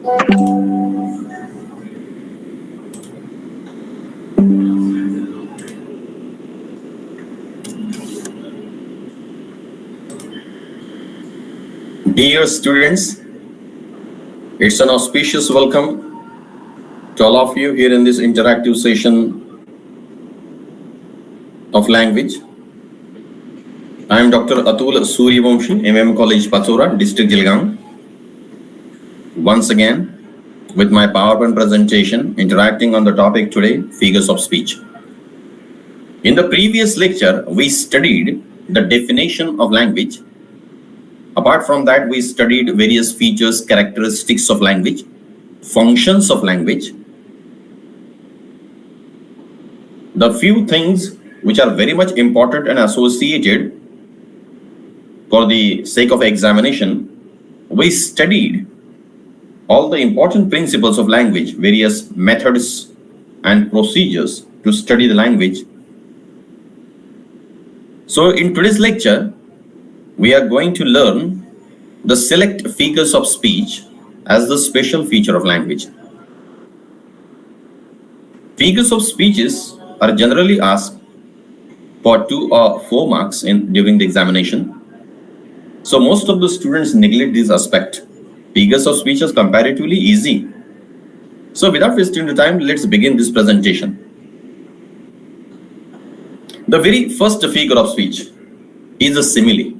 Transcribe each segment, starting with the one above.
Dear students, it's an auspicious welcome to all of you here in this interactive session of language. I am Dr. Atul Suryawanshi, College, Patsora, District Jilgaon. Once again, with my PowerPoint presentation, interacting on the topic today, figures of speech. In the previous lecture, we studied the definition of language. Apart from that, we studied various features, characteristics of language, functions of language. The few things which are very much important and associated for the sake of examination, we studied all the important principles of language, various methods and procedures to study the language. So in today's lecture, we are going to learn the select figures of speech as the special feature of language. Figures of speeches are generally asked for 2 or 4 marks during the examination. So most of the students neglect this aspect. Figures of speech is comparatively easy. So without wasting the time, let's begin this presentation. The very first figure of speech is a simile.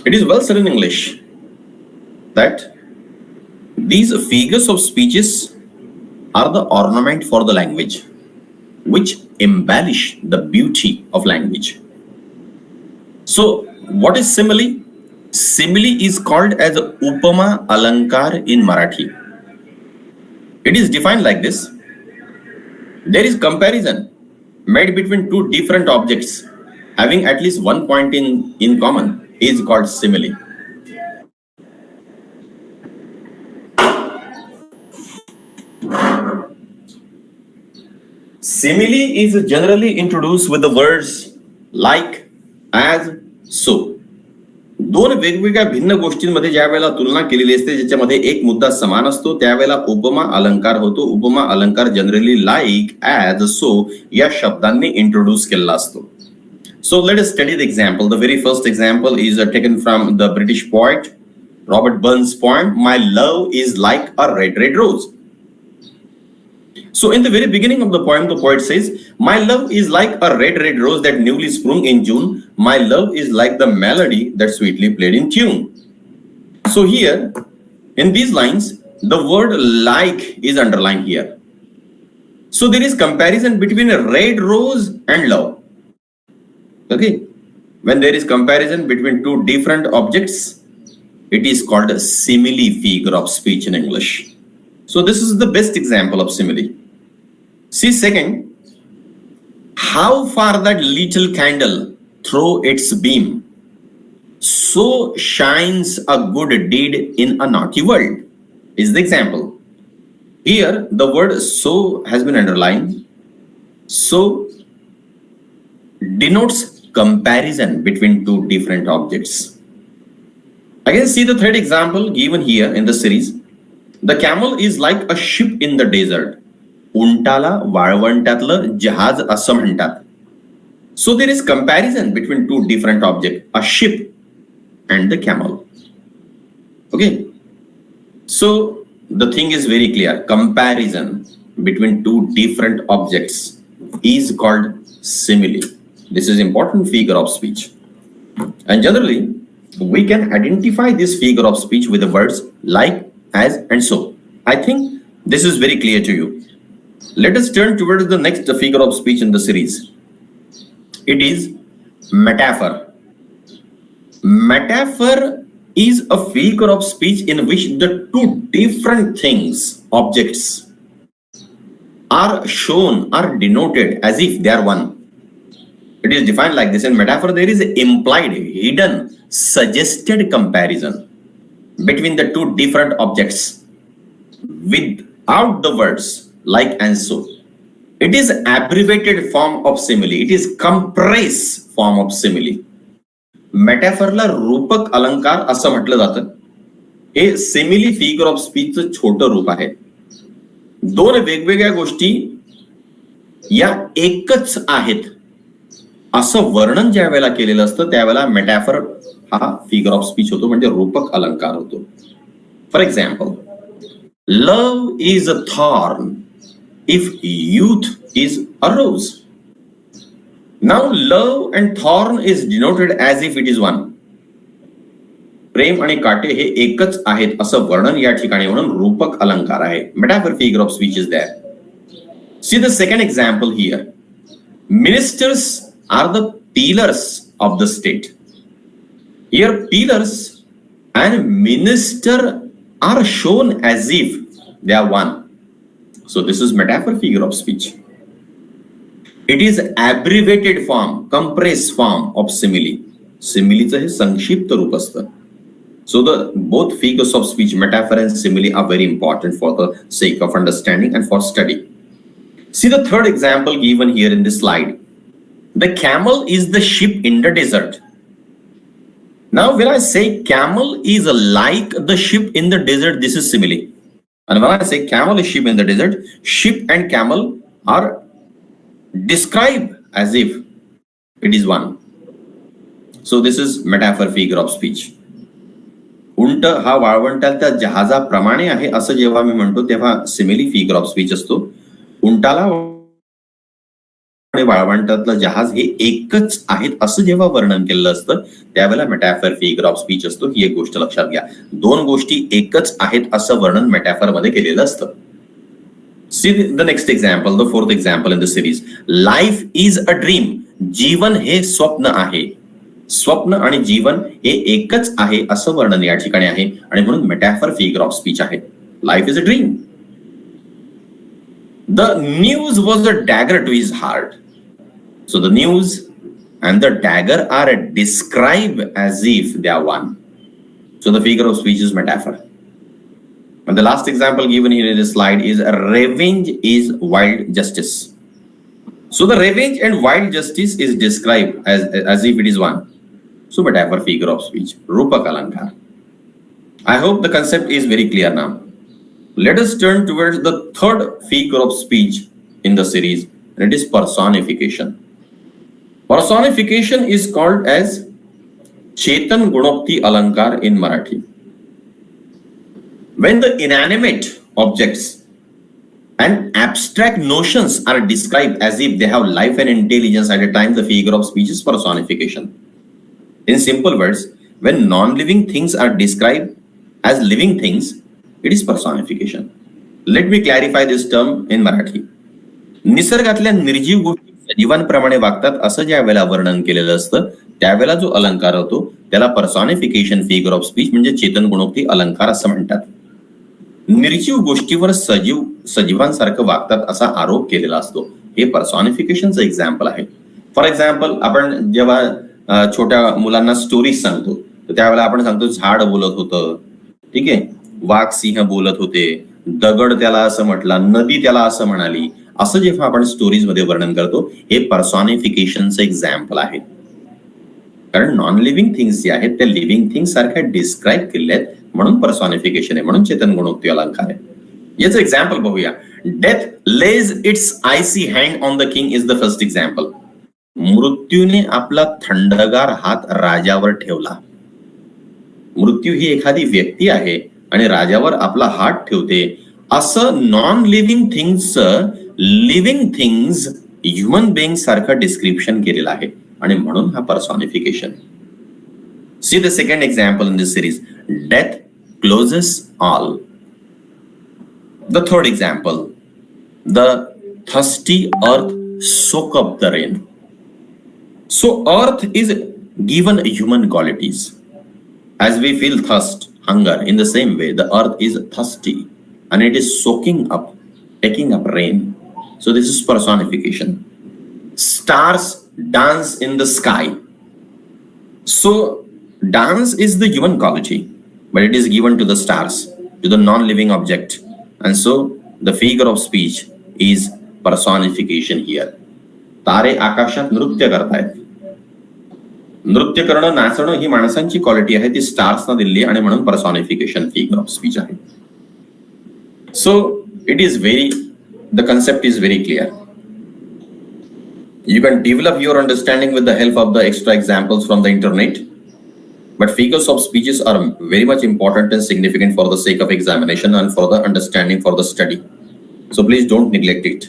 It is well said in English that these figures of speeches are the ornament for the language, which embellish the beauty of language. So what is simile? Simile is called as upama alankar in Marathi. It is defined like this. There is comparison made between 2 different objects having at least one point in common is called simile. Simile is generally introduced with the words like, as, so. 2 वेगवेगळ्या भिन्न गोष्टींमध्ये ज्या वेळेला तुलना केलेली असते ज्याच्यामध्ये एक मुद्दा समान असतो त्यावेळेला उपमा अलंकार होतो. उपमा अलंकार जनरली लाईक, ॲज, सो या शब्दांनी इंट्रोड्यूस केलेला असतो. So let us study the example. The very first example is taken from the British poet Robert Burns' poem, My Love is Like a Red, Red Rose. So in the very beginning of the poem, the poet says, My love is like a red, red rose that newly sprung in June. My love is like the melody that sweetly played in tune. So here, in these lines, the word like is underlined here. So there is comparison between a red rose and love. Okay, when there is comparison between 2 different objects, it is called a simile figure of speech in English. So this is the best example of simile. See second, how far that little candle through its beam, so shines a good deed in a naughty world, is the example. Here the word so has been underlined. So denotes comparison between 2 different objects. Again, see the third example given here in the series. The camel is like a ship in the desert. उंटाला वाळवंटातलं जहाज असं म्हणतात. So there is comparison between 2 different objects, a ship and the camel. Okay. So the thing is very clear. Comparison between 2 different objects is called simile. This is important figure of speech. And generally, we can identify this figure of speech with the words like, as, and so. I think this is very clear to you. Let us turn towards the next figure of speech in the series. It is metaphor. Metaphor is a figure of speech in which the 2 different things, objects, are shown, are denoted as if they are one. It is defined like this. In metaphor, there is implied, hidden, suggested comparison between the 2 different objects without the words like and so. It is abbreviated form of simile. It is compressed form of simile. मेटॅफरला रूपक अलंकार असं म्हटलं जातं. हे simile figure of स्पीचचं छोटं रूप आहे. दोन वेगवेगळ्या गोष्टी या एकच आहेत असं वर्णन ज्या वेळेला केलेलं असतं त्यावेळेला मेटॅफर हा फिगर ऑफ स्पीच होतो, म्हणजे रूपक अलंकार होतो. For example, love is a thorn if youth is a rose. Now love and thorn is denoted as if it is one. प्रेम आणि काटे हे एकच आहेत असं वर्णन या ठिकाणी म्हणून रूपक अलंकार आहे. Metaphor figure of speech is there. See the second example here. Ministers are the pillars of the state. Here pillars and minister are shown as if they are one. So this is metaphor figure of speech. It is abbreviated form, compressed form of simile. Simileचं हे संक्षिप्त रूप असतं. So the both figures of speech, metaphor and simile, are very important for the sake of understanding and for study. See the third example given here in this slide. The camel is the sheep in the desert. Now when I say camel is like the sheep in the desert, this is simile. And when I say camel is sheep in the desert, sheep and camel are described as if it is one. So this is metaphor figure of speech. उंट हा वाळवंटाच्या जहाजाप्रमाणे आहे असं जेव्हा मी म्हणतो तेव्हा simile figure of speech असतो. उंटाला वाळवंटातलं जहाज हे एकच आहेत असं जेव्हा वर्णन केलेलं असतं त्यावेळेला मेटॅफर फिगर ऑफ स्पीच असतो. ही एक गोष्ट लक्षात घ्या. दोन गोष्टी एकच आहेत असं वर्णन मेटॅफर मध्ये केलेलं असतं. See the next example, the fourth example in the series. Life is a dream. जीवन हे स्वप्न आहे. स्वप्न आणि जीवन हे एकच आहे असं वर्णन या ठिकाणी आहे आणि म्हणून मेटॅफर फिगर ऑफ स्पीच आहे. Life is a dream. The news was a dagger to his heart. So the news and the dagger are described as if they are one. So the figure of speech is metaphor. And the last example given here in this slide is revenge is wild justice. So the revenge and wild justice is described as if it is one. So metaphor figure of speech, Rupak Alankar. I hope the concept is very clear now. Let us turn towards the third figure of speech in the series, and it is personification. Personification is called as Chetan Gunokti Alankar in Marathi. When the inanimate objects and abstract notions are described as if they have life and intelligence at a time, the figure of speech is personification. In simple words, when non-living things are described as living things, it is personification. Let me clarify this term in Marathi. निसर्गातल्या निर्जीव गोष्टी सजीवांप्रमाणे वागतात असं ज्या वेळेला वर्णन केलेलं असतं त्यावेळेला जो अलंकार होतो त्याला पर्सॉनिफिकेशन फिगर ऑफ स्पीच म्हणजे चेतन गुणोक्ती अलंकार असं म्हणतात. निर्जीव गोष्टीवर सजीवांसारखं वागतात असा आरोप केलेला असतो. हे पर्सॉनिफिकेशनचं एक्झाम्पल आहे. फॉर एक्झाम्पल, आपण जेव्हा छोट्या मुलांना स्टोरीज सांगतो तर त्यावेळेला आपण सांगतो झाड बोलत होतं, ठीक आहे, वाघ सिंह बोलत होते, दगड त्याला असं म्हटला, नदी त्याला असं म्हणाली, असं जेव्हा आपण स्टोरीज मध्ये वर्णन करतो हे पर्सॉनिफिकेशनचं एक्झाम्पल आहे. कारण नॉन लिव्हिंग थिंग्स जे आहेत त्या लिव्हिंग थिंग्स सारख्या डिस्क्राईब केल्या आहेत म्हणून पर्सॉनिफिकेशन आहे, म्हणून चेतन गुणोक्ती अलंकार आहे. याचं एक्झाम्पल बघूया. Death lays its icy hand on the king is the first example. मृत्यूने आपला थंडगार हात राजावर ठेवला. मृत्यू ही एखादी व्यक्ती आहे आणि राजावर आपला हात ठेवते असं non living things living things human being सारखं डिस्क्रिप्शन केलेलं आहे आणि म्हणून हा personification. See the second example in this series. Death closes all. The third example. The thirsty earth soak up the rain. So earth is given human qualities. As we feel thirst, hunger, in the same way the earth is thirsty and it is soaking up, taking up rain. So this is personification. Stars dance in the sky. So dance is the human quality, but it is given to the stars, to the non-living object, and so the figure of speech is personification here. तारे आकाशात नृत्य करतायत. नृत्य करणं, नाचणं ही माणसांची quality आहे, ती स्टार्सना दिली आणि म्हणून पर्सॉनिफिकेशन फिगर ऑफ स्पीच आहे. So it is very, the concept is very clear. You can develop your understanding with the help of the extra examples from the internet. But figures of speeches are very much important and significant for the sake of examination and for the understanding for the study. So please don't neglect it.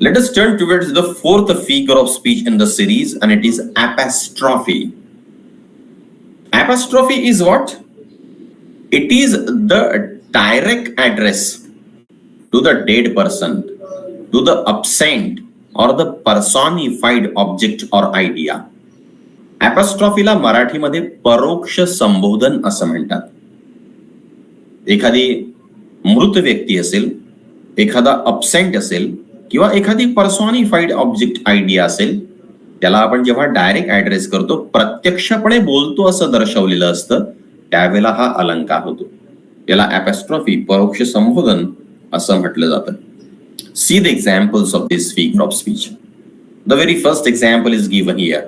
Let us turn towards the fourth figure of speech in the series, and it is apostrophe. Apostrophe is what? It is the direct address to the dead person, to the absent, or the personified object or idea. ॲपॉस्ट्रॉफीला मराठीमध्ये परोक्ष संबोधन असं म्हणतात. एखादी मृत व्यक्ती असेल, एखादा अब्सेंट असेल किंवा एखादी पर्सॉनिफाईड ऑब्जेक्ट आयडिया असेल, त्याला आपण जेव्हा डायरेक्ट ऍड्रेस करतो, प्रत्यक्षपणे बोलतो असं दर्शवलेलं असतं, त्यावेळेला हा अलंकार होतो. याला ॲपॉस्ट्रॉफी, परोक्ष संबोधन असं म्हटलं जातं. See the examples of this figure of speech. The very first example is given here.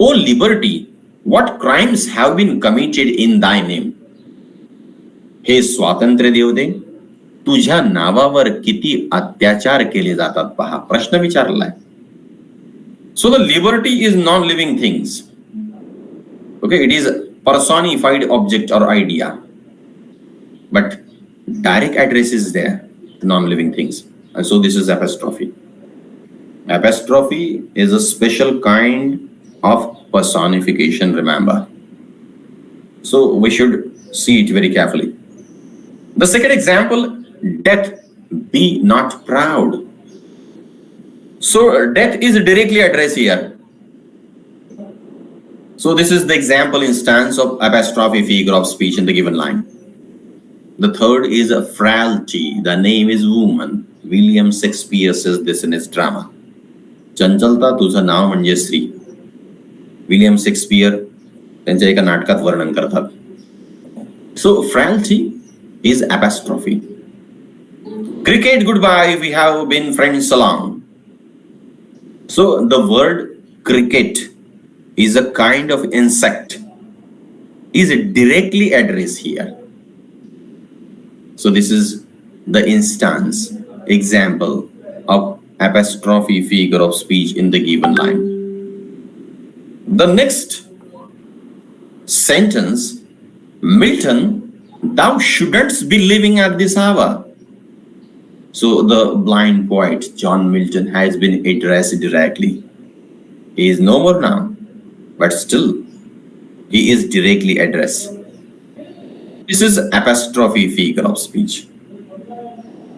O liberty, what crimes have been committed in thy name? हे स्वातंत्र्य देव दे, तुझ्या नावावर किती अत्याचार केले जातात पहा. प्रश्न विचारलाय. So the liberty is non-living things. Okay, it is personified object or idea. But direct address is there, non-living things. And so this is apostrophe. Apostrophe is a special kind of personification, remember. So we should see it very carefully. The second example, death, be not proud. So death is directly addressed here. So this is the example instance of apostrophe figure of speech in the given line. The third is a frailty. The name is woman. William Shakespeare says this in his drama. चंचलता तुझं नाव म्हणजे स्त्री. William Shakespeare त्यांच्या एका नाटकात वर्णन करतात. सो frailty is apostrophe. Cricket, goodbye, we have been friends so long. So the word cricket is a kind of insect, is directly addressed here. So this is the instance, example of apostrophe figure of speech in the given line. The next sentence, Milton, thou shouldn't be living at this hour. So the blind poet John Milton has been addressed directly. He is no more now, but still he is directly addressed. This is apostrophe figure of speech.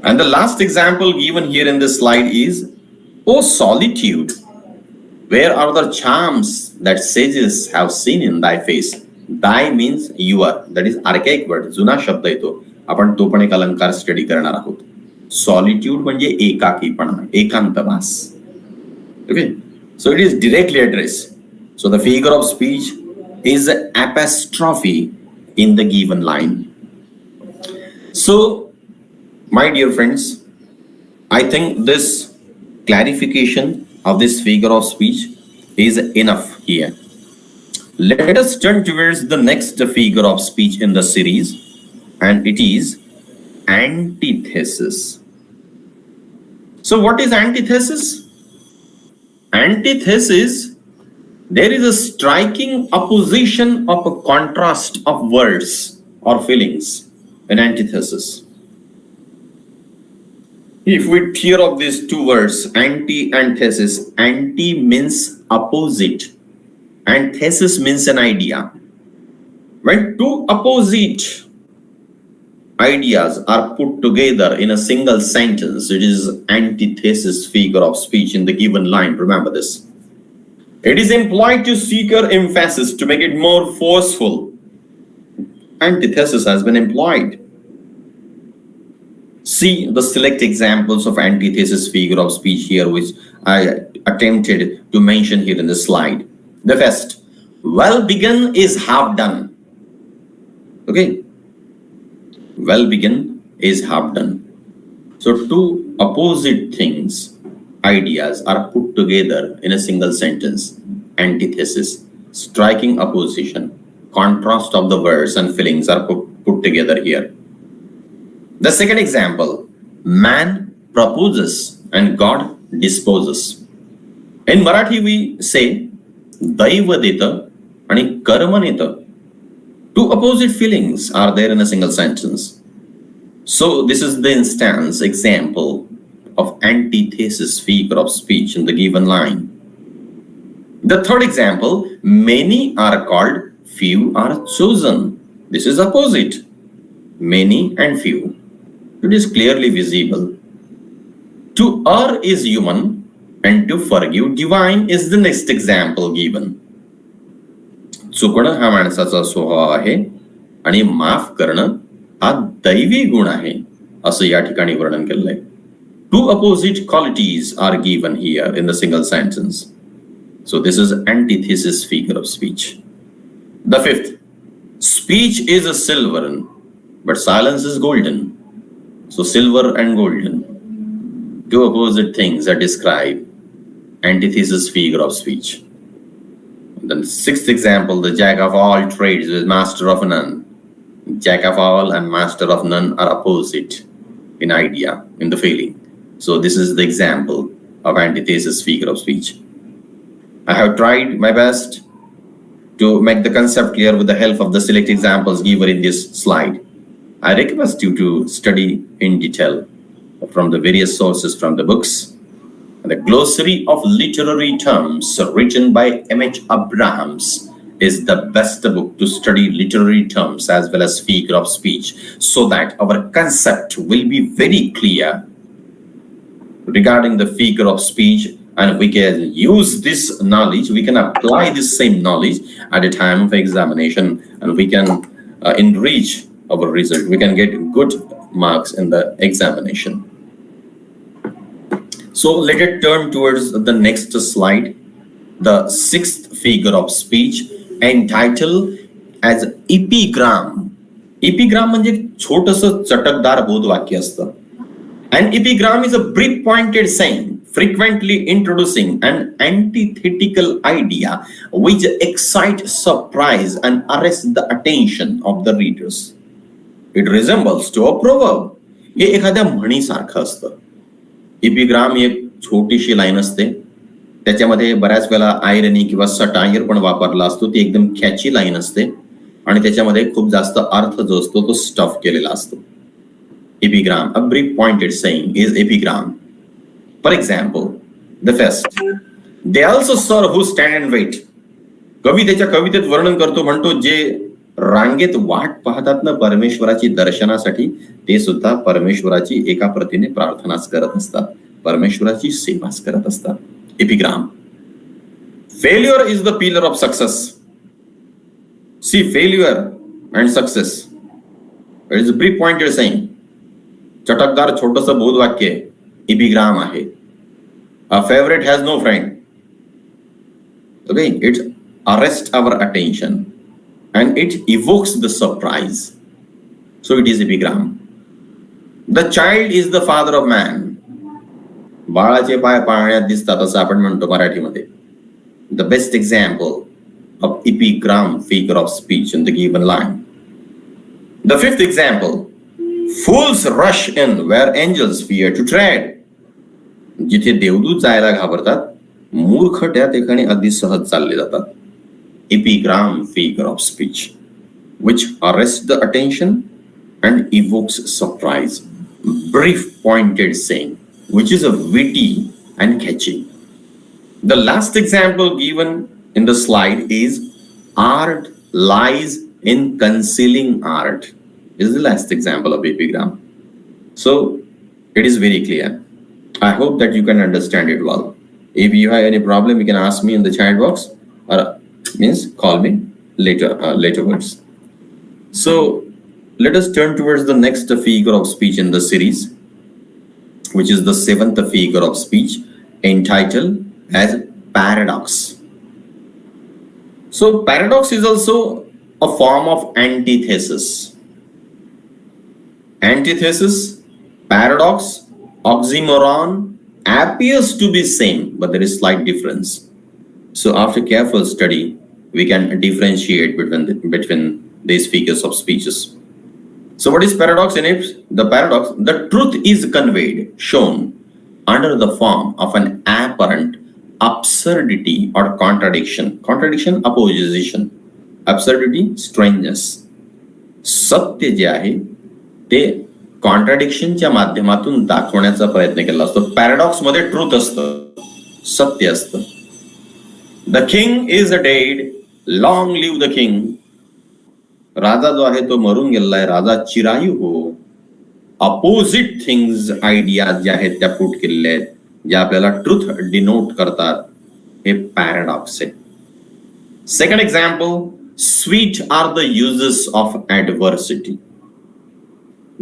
And the last example given here in this slide is, O solitude, where are the charms that sages have seen in thy face? Thy means you are. That is archaic word. जुना शब्द येतो. आपण तो पण एक अलंकार study करणार आहोत. Solitude म्हणजे एकाकीपणा, एकांतवास. Okay. So it is directly addressed. So the figure of speech is apostrophe in the given line. So my dear friends, I think this clarification of this figure of speech is enough here. Let us turn towards the next figure of speech in the series, and it is antithesis. So what is antithesis? Antithesis, there is a striking opposition of a contrast of words or feelings in antithesis. If we tear up these two words, anti and thesis, anti means opposite and thesis means an idea. When two opposite ideas are put together in a single sentence, it is antithesis figure of speech in the given line. Remember this. It is employed to seek or emphasis to make it more forceful. Antithesis has been employed. See the select examples of antithesis figure of speech here, which I attempted to mention here in the slide. The first, well begun is half done. Okay. Well begun is half done. So two opposite things, ideas are put together in a single sentence. Antithesis. striking opposition, contrast of the words and feelings are put together here. The second example, man proposes and God disposes. In Marathi we say, दैव देतं आणि कर्म नेतं. Two opposite feelings are there in a single sentence. So this is the instance example of antithesis figure of speech in the given line. The third example, many are called, few are chosen. This is opposite. Many and few. It is clearly visible. To err is human and to forgive divine is the next example given. चुकणं हा माणसाचा स्वभाव आहे आणि माफ करणं हा दैवी गुण आहे असं या ठिकाणी वर्णन केलंय. Two opposite qualities are given here in the single sentence. So this is antithesis figure of speech. The fifth, speech is a silver but silence is golden. So silver and golden, two opposite things are described. Antithesis figure of speech. The sixth example, the jack of all trades is master of none. Jack of all and master of none are opposite in idea, in the feeling. So this is the example of antithesis figure of speech. I have tried my best to make the concept clear with the help of the select examples given in this slide. I request you to study in detail from the various sources from the books. The glossary of literary terms written by M.H. Abrahams is the best book to study literary terms as well as figure of speech, so that our concept will be very clear regarding the figure of speech, and we can use this knowledge, we can apply this same knowledge at the time of examination, and we can enrich our result. We can get good marks in the examination. So let us turn towards the next slide. The sixth figure of speech entitled as epigram. Epigram म्हणजे छोटंसं चटकदार बोधवाक्य असतं. An epigram is a brief pointed saying frequently introducing an antithetical idea which excites surprise and arrests the attention of the readers. It resembles to a proverb. हे एखाद्या म्हणीसारखं असतं. Epigram ही एक छोटीशी line असते, त्याच्यामध्ये बऱ्याच वेळा आयरनी किंवा सटायर पण वापरला असतो. ती एकदम कॅची लाईन असते आणि त्याच्यामध्ये खूप जास्त अर्थ जो असतो तो स्टफ केलेला असतो. Epigram, a brief pointed saying is epigram. For example, the fest, they also serve who stand and wait. कवी त्याच्या कवितेत वर्णन करतो, म्हणतो जे रांगेत वाट पाहतात ना परमेश्वराची दर्शनासाठी, ते सुद्धा परमेश्वराची एका प्रतीने प्रार्थनाच करत असतात, परमेश्वराची सेवाच करत असतात. Epigram. Failure is the pillar of success. See, failure and success, it is a brief pointed saying. चटकदार छोटंसं बोधवाक्य एपिग्राम आहे. A favourite has no friend. Okay, it arrest our attention and it evokes the surprise. So it is epigram. The child is the father of man. बाळाचे पाय पाळण्यात दिसतात असं आपण म्हणतो मराठीमध्ये. The best example of epigram figure of speech in the given line. The fifth example, fools rush in where angels fear to tread. जिथे देवदूत जायला घाबरतात, मूर्ख त्या ठिकाणी अगदी सहज चालले जातात. Epigram figure of speech which arrests the attention and evokes surprise. Brief pointed saying which is a witty and catchy. The last example given in the slide is art lies in concealing art. Is the last example of epigram. So it is very clear. I hope that you can understand it well. If you have any problem, you can ask me in the chat box or means call me laterwards. So let us turn towards the next figure of speech in the series, which is the seventh figure of speech entitled as paradox. So paradox is also a form of antithesis. Antithesis, paradox, oxymoron appears to be same, but there is slight difference. So after careful study, we can differentiate between these figures of speeches. So what is paradox in it? The paradox, the truth is conveyed, shown under the form of an apparent absurdity or contradiction. Contradiction, opposition. Absurdity, strangeness. सत्य जे आहे ते कॉन्ट्राडिक्शनच्या माध्यमातून दाखवण्याचा प्रयत्न केला असतो. Paradox मध्ये truth असतं, सत्य असतं. The king is a dead, long live the king. राजा जो आहे तो मरून गेलेला आहे, राजा चिरायू हो. अपोजिट थिंग्स, आयडियाज ज्या आहेत त्या पुट केलेल्या आहेत, ज्या आपल्याला ट्रूथ डिनोट करतात, हे पॅराडॉक्स आहे. Second example, sweet are the uses of adversity.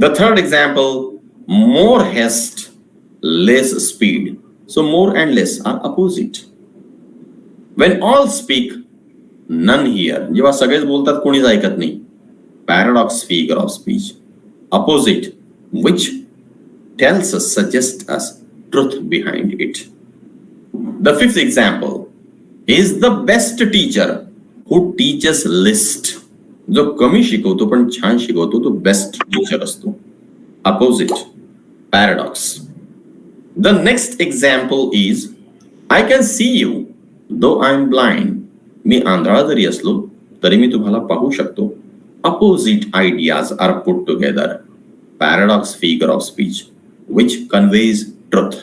The third example, more haste, less speed. So more and less are opposite. When all speak, none hear. जेव्हा सगळेच बोलतात कोणीच ऐकत नाही. Paradox figure of speech. Opposite, which tells us, suggests us truth behind it. The fifth example is the best teacher who teaches least. जो कमी शिकवतो पण छान शिकवतो तो बेस्ट टीचर असतो. Opposite, paradox. The next example is, I can see you though I am blind. मी आंधळा जरी असलो तरी मी तुम्हाला पाहू शकतो. Opposite ideas are put together. Paradox figure of speech which conveys truth.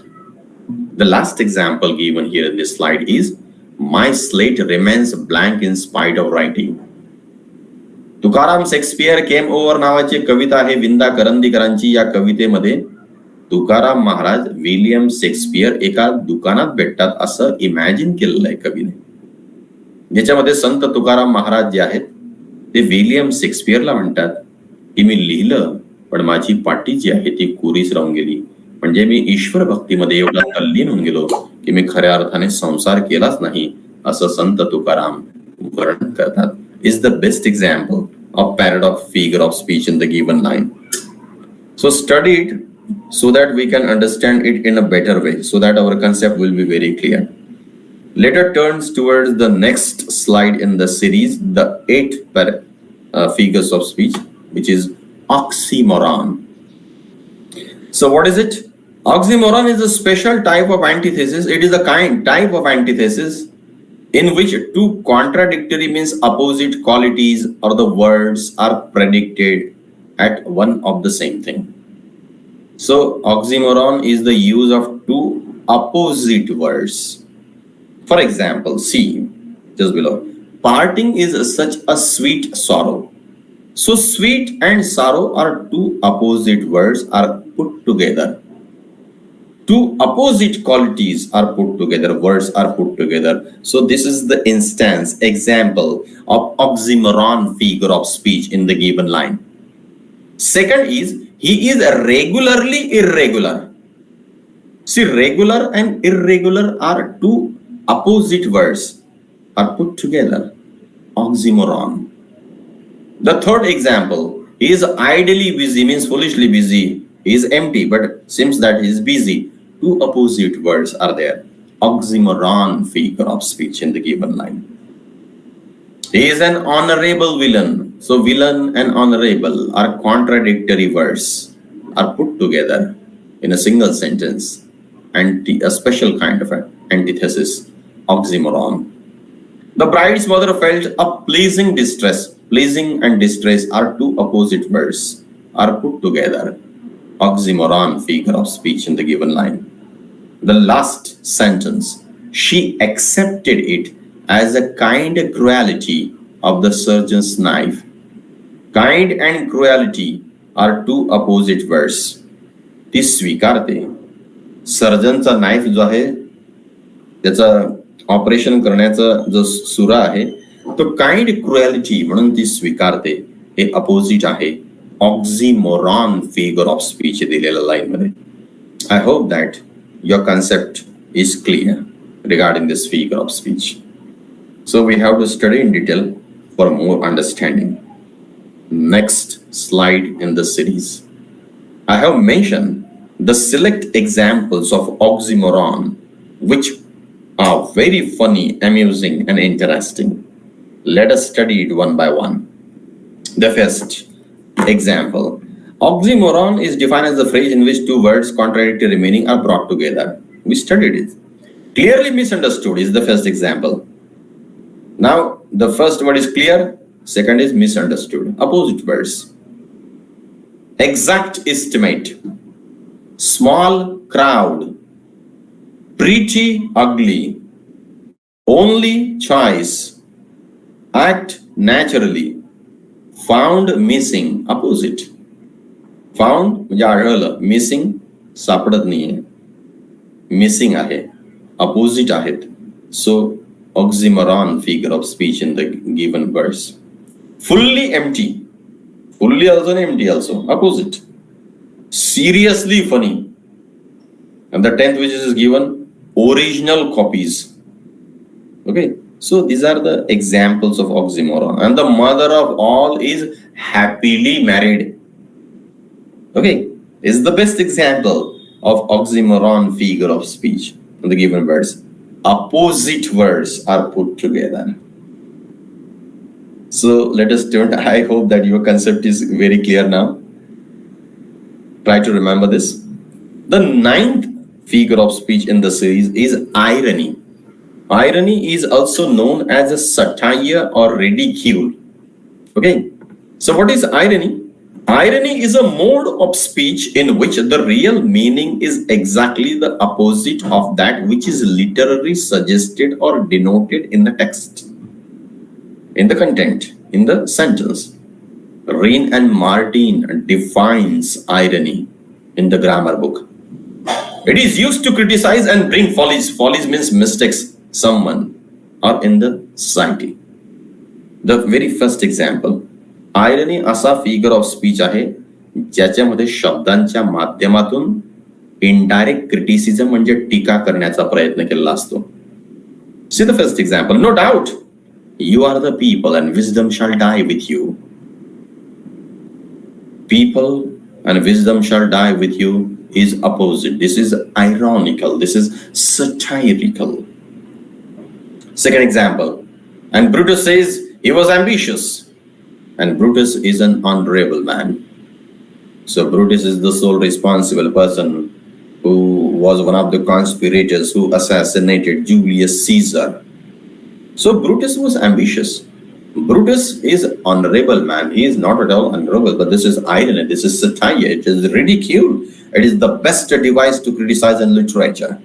The last example given here in this slide is, my slate remains blank in spite of writing. Tukaram Shakespeare came over नावाची कविता आहे विंदा करंदीकरांची. या कवितेमध्ये तुकाराम महाराज William Shakespeare एका दुकानात भेटतात असं imagine केलेलं आहे कवीने, ज्याच्यामध्ये संत तुकाराम महाराज जे आहेत ते विलियम शेक्सपियरला म्हणतात की मी लिहिलं पण माझी पाटी जी आहे ती कोरीच राहून गेली. म्हणजे मी ईश्वर भक्तीमध्ये एवढा तल्लीन होऊन गेलो की मी खऱ्या अर्थाने संसार केलाच नाही, असं संत तुकाराम वर्णन करतात. Is the best example of paradox figure of speech in the given line. So study it so that we can understand it in a better way, so that our concept will be very clear. Later turns towards the next slide in the series, the 8 figures of speech, which is oxymoron. So what is it? Oxymoron is a special type of antithesis. It is a type of antithesis in which two contradictory, means opposite qualities or the words are predicted at one of the same thing. So oxymoron is the use of two opposite words. For example, see just below, parting is such a sweet sorrow. So sweet and sorrow are two opposite words are put together. Two opposite qualities are put together, words are put together. So this is the instance, example of oxymoron figure of speech in the given line. Second is, he is regularly irregular. See, regular and irregular are two opposite words are put together. Oxymoron. The third example, he is idly busy, means foolishly busy. He is empty, but seems that he is busy. Two opposite words are there. Oxymoron figure of speech in the given line. He is an honorable villain. So villain and honorable are contradictory words, are put together in a single sentence, and a special kind of antithesis, oxymoron. The bride's mother felt a pleasing distress. Pleasing and distress are two opposite words, are put together. Oxymoron figure of speech in the given line. The last sentence, she accepted it as a kind cruelty of the surgeon's knife. Kind and cruelty are two opposite words. ती स्वीकारते. सर्जनचा knife जो आहे त्याचा operation करण्याचा जो सुरा आहे तो काइंड क्रुएलिटी म्हणून ती स्वीकारते. हे अपोजिट आहे. ऑक्झिमोरॉन फिगर ऑफ स्पीच दिलेल्या लाईन मध्ये. I hope that your concept is clear regarding this figure of speech. So we have to study in detail for more understanding. Next slide in the series, I have mentioned the select examples of oxymoron which are very funny, amusing and interesting. Let us study it one by one. The first example. Oxymoron is defined as the phrase in which two words contradictory meaning are brought together. We studied it. Clearly misunderstood is the first example. Now, the first word is clear, second is misunderstood. Opposite words. Exact estimate, small crowd, pretty ugly, only choice, act naturally, found missing. Opposite. Found म्हणजे आढळलं, missing सापडत नाहीये, missing आहे, opposite आहेत. So oxymoron figure of speech in the given verse. Fully empty, fully also and empty also, opposite. Seriously funny, and the 10th which is given, original copies. Okay, so these are the examples of oxymoron, and the mother of all is happily married. Okay, is the best example of oxymoron figure of speech in the given words. Opposite words are put together. So let us turn. I hope that your concept is very clear now. Try to remember this. The 9th figure of speech in the series is irony. Irony is also known as a satire or ridicule. Okay, so what is irony? Irony is a mode of speech in which the real meaning is exactly the opposite of that which is literally suggested or denoted in the text, in the content, in the sentence. Rain and Martin defines irony in the grammar book. It is used to criticize and bring follies. Follies means mistakes, someone or in the society. The very first example. Irony असा figure of speech आहे ज्याच्यामध्ये शब्दांच्या माध्यमातून indirect criticism म्हणजे टीका करण्याचा प्रयत्न केलेला असतो. See the first example. No doubt you are the people and wisdom shall die with you. People and wisdom shall die with you is opposite. This is ironical. This is satirical. Second example. And Brutus says he was ambitious. And Brutus is an honorable man. So Brutus is the sole responsible person who was one of the conspirators who assassinated Julius Caesar. So Brutus was ambitious. Brutus is honorable man. He is not at all honorable, but this is irony. This is satire. It is ridicule. It is the best device to criticize in literature.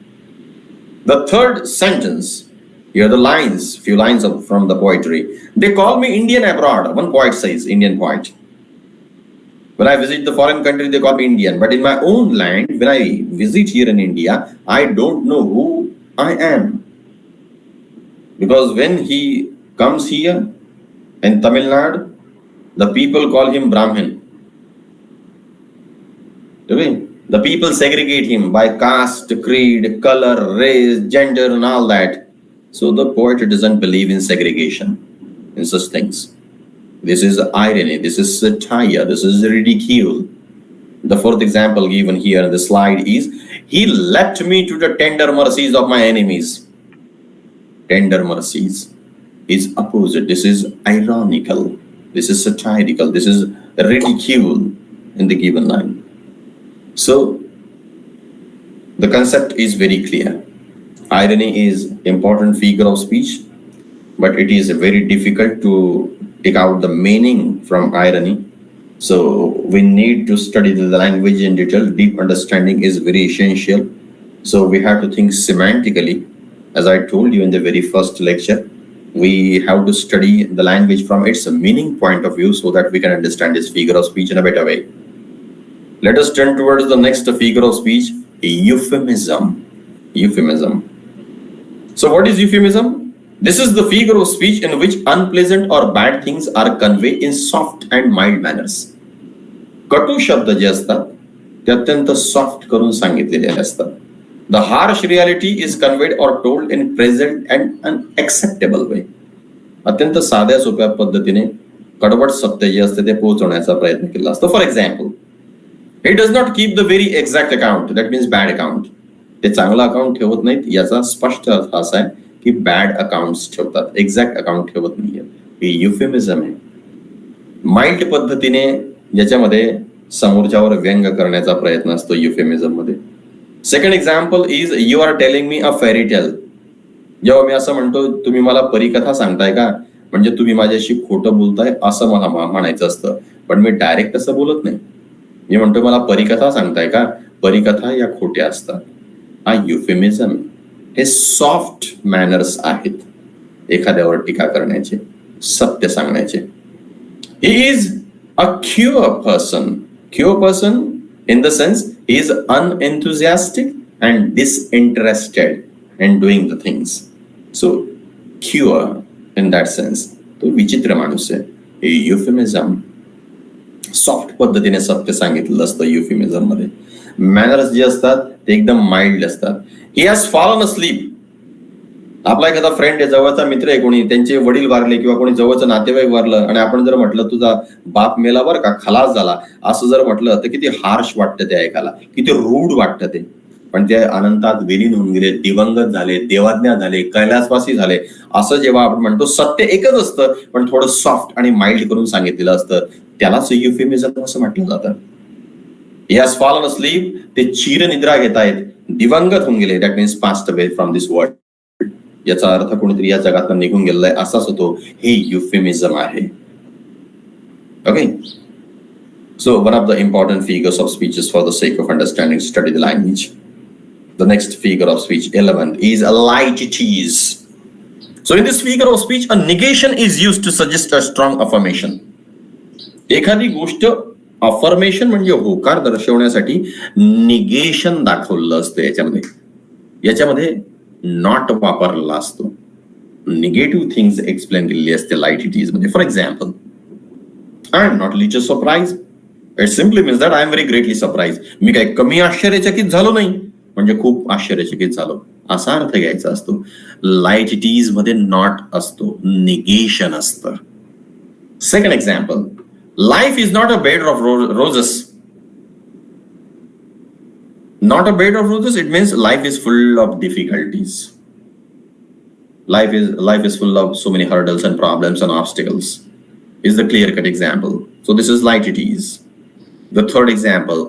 The third sentence. Here are the lines, few lines from the poetry. They call me Indian abroad. One poet says, Indian poet. When I visit the foreign country, they call me Indian. But in my own land, when I visit here in India, I don't know who I am. Because when he comes here in Tamil Nadu, the people call him Brahmin. The people segregate him by caste, creed, color, race, gender, and all that. So the poet doesn't believe in segregation, in such things. This is irony, this is satire, this is ridicule. The fourth example given here in the slide is, he left me to the tender mercies of my enemies. Tender mercies is opposite. This is ironical, this is satirical, this is ridicule in the given line. So the concept is very clear. Irony is important figure of speech, but it is very difficult to take out the meaning from irony. So we need to study the language in detail. Deep understanding is very essential. So we have to think semantically. As I told you in the very first lecture, we have to study the language from its meaning point of view so that we can understand this figure of speech in a better way. Let us turn towards the next figure of speech, euphemism. Euphemism. So what is euphemism? This is the figure of speech in which unpleasant or bad things are conveyed in soft and mild manners. कटू शब्द जे असतात ते अत्यंत soft करून सांगितलेले असतात. The harsh reality is conveyed or told in present and an acceptable way. अत्यंत साध्या सोप्या पद्धतीने कडवट सत्य जे असते ते पोहोचवण्याचा प्रयत्न केला असतो. For example, it does not keep the very exact account. That means bad account. ते चांगला अकाउंट ठेवत नाहीत याचा स्पष्ट अर्थ असा आहे की बॅड अकाउंट्स ठेवतात, एक्झॅक्ट अकाउंट ठेवत नाहीये. हे युफेमिझम आहे. माइल्ड पद्धतीने ज्याच्यामध्ये समोरच्यावर व्यंग करण्याचा प्रयत्न असतो युफेमिझम मध्ये. Second example is you are telling me a fairy tale. जेव्हा मी असं म्हणतो तुम्ही मला परीकथा सांगताय का, म्हणजे तुम्ही माझ्याशी खोटं बोलताय असं मला म्हणायचं असतं, पण मी डायरेक्ट असं बोलत नाही. मी म्हणतो मला परीकथा सांगताय का, परीकथा या खोट्या असतात. हा युफेमिझम. हे सॉफ्ट मॅनर्स आहेत एखाद्यावर टीका करण्याचे, सत्य सांगण्याचे. He is a queer person. Queer person in the sense he is unenthusiastic and disinterested in doing the things. So cure in that sense. तो विचित्र माणूस आहे. युफेमिझम सॉफ्ट पद्धतीने सत्य सांगितलं असतं युफेमिझम मध्ये. मॅनर्स जे असतात ते एकदम माइल्ड असतात. He has fallen asleep. आपला एखादा फ्रेंड आहे, जवळचा मित्र आहे, कोणी त्यांचे वडील वारले किंवा कोणी जवळचं नातेवाईक वारलं आणि आपण जर म्हटलं तुझा बाप मेला बरं का, खलास झाला, असं जर म्हटलं तर किती हार्श वाटतं ते ऐकायला, किती रूढ वाटतं ते. पण ते अनंतात विलीन होऊन गेले, दिवंगत झाले, देवाज्ञा झाले, कैलासवासी झाले, असं जेव्हा आपण म्हणतो सत्य एकच असतं पण थोडं सॉफ्ट आणि माइल्ड करून सांगितलेलं असतं, त्यालाच युफेमिझम असं म्हटलं जातं. He has fallen asleep. ते चिरनिद्रा घेत आहेत, दिवंगत होऊन गेले. That means passed away from this world. याचा अर्थ कोणीतरी या जगातून निघून गेलेला आहे असाच होतो. हे युफेमिझम आहे. Okay. So one of the important figures of speech is for the sake of understanding, study the language. The next figure of speech, 11, is a lighties. So in this figure of speech, a negation is used to suggest a strong affirmation. एखादी गोष्ट affirmation म्हणजे होकार दर्शवण्यासाठी negation दाखवलं असतं याच्यामध्ये. याच्यामध्ये not वापरलेला असतो. निगेटिव्ह थिंग्स एक्सप्लेन केलेली असते लाईटिटीज मध्ये. For example, I am not little surprise. It simply means that I am very greatly surprise. मी काही कमी आश्चर्यचकित झालो नाही, म्हणजे खूप आश्चर्यचकित झालो असा अर्थ घ्यायचा असतो. लाईटिटीज मध्ये नॉट असतो, निगेशन असतं. Second example, life is not a bed of roses. Not a bed of roses, it means life is full of difficulties. Life is full of so many hurdles and problems and obstacles. Is the clear-cut example. So this is light it is. The third example,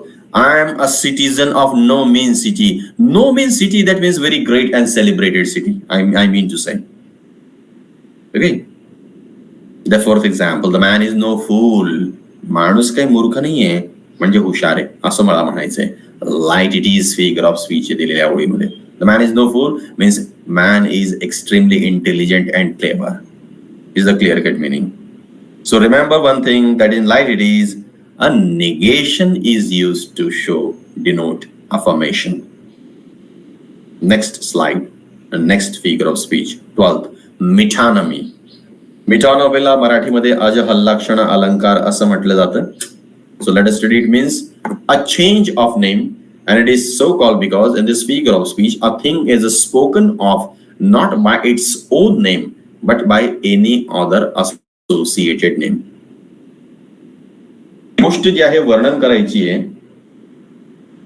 I am a citizen of no mean city. No mean city, that means very great and celebrated city. I mean to say. Okay. The fourth example, the man is no fool. माणूस काही मूर्ख नाहीये, म्हणजे हुशार आहे असं मला म्हणायचंय. Light it is figure of speech दिलेल्या ओळीमध्ये. The man is no fool means man is extremely intelligent and clever. Is the clear cut meaning. So remember one thing, that in light it is a negation is used to show, denote affirmation. Next slide, the next figure of speech, 12th, metonymy. Metonymy मराठीमध्ये अजहल्लाक्षण अलंकार असं म्हटलं जातं. So let us study. It means a change of name, and it is so called because in this figure of speech a thing is spoken of not by its own name but by any other associated name. गोष्ट जी आहे वर्णन करायची आहे